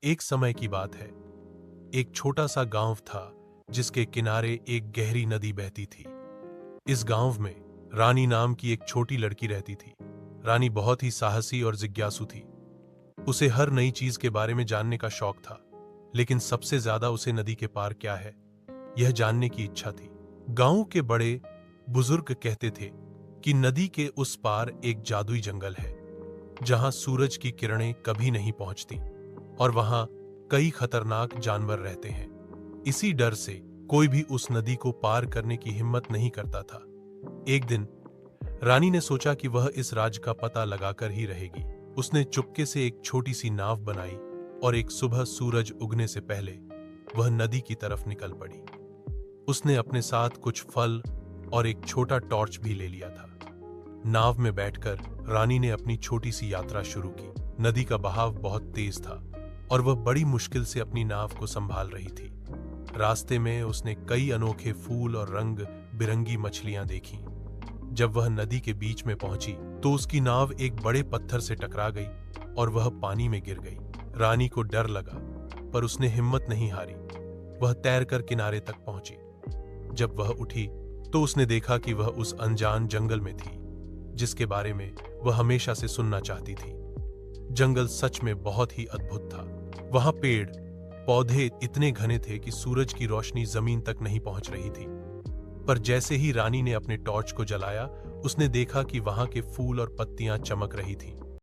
एक समय की बात है। एक छोटा सा गांव था जिसके किनारे एक गहरी नदी बहती थी। इस गांव में रानी नाम की एक छोटी लड़की रहती थी। रानी बहुत ही साहसी और जिज्ञासु थी। उसे हर नई चीज के बारे में जानने का शौक था, लेकिन सबसे ज्यादा उसे नदी के पार क्या है, यह जानने की इच्छा थी। गांव के बड़े बुजुर्ग कहते थे कि नदी के उस पार एक जादुई जंगल है, जहां सूरज की किरणें कभी नहीं पहुंचती और वहां कई खतरनाक जानवर रहते हैं। इसी डर से कोई भी उस नदी को पार करने की हिम्मत नहीं करता था। एक दिन रानी ने सोचा कि वह इस राज का पता लगाकर ही रहेगी। उसने चुपके से एक छोटी सी नाव बनाई और एक सुबह सूरज उगने से पहले वह नदी की तरफ निकल पड़ी। उसने अपने साथ कुछ फल और एक छोटा टॉर्च भी ले लिया था। नाव में बैठकर रानी ने अपनी छोटी सी यात्रा शुरू की। नदी का बहाव बहुत तेज था और वह बड़ी मुश्किल से अपनी नाव को संभाल रही थी। रास्ते में उसने कई अनोखे फूल और रंग बिरंगी मछलियां देखीं। जब वह नदी के बीच में पहुंची तो उसकी नाव एक बड़े पत्थर से टकरा गई और वह पानी में गिर गई। रानी को डर लगा, पर उसने हिम्मत नहीं हारी। वह तैरकर किनारे तक पहुंची। जब वह उठी तो उसने देखा कि वह उस अनजान जंगल में थी जिसके बारे में वह हमेशा से सुनना चाहती थी। जंगल सच में बहुत ही अद्भुत था। वहां पेड़ पौधे इतने घने थे कि सूरज की रोशनी जमीन तक नहीं पहुंच रही थी। पर जैसे ही रानी ने अपने टॉर्च को जलाया, उसने देखा कि वहां के फूल और पत्तियां चमक रही थीं।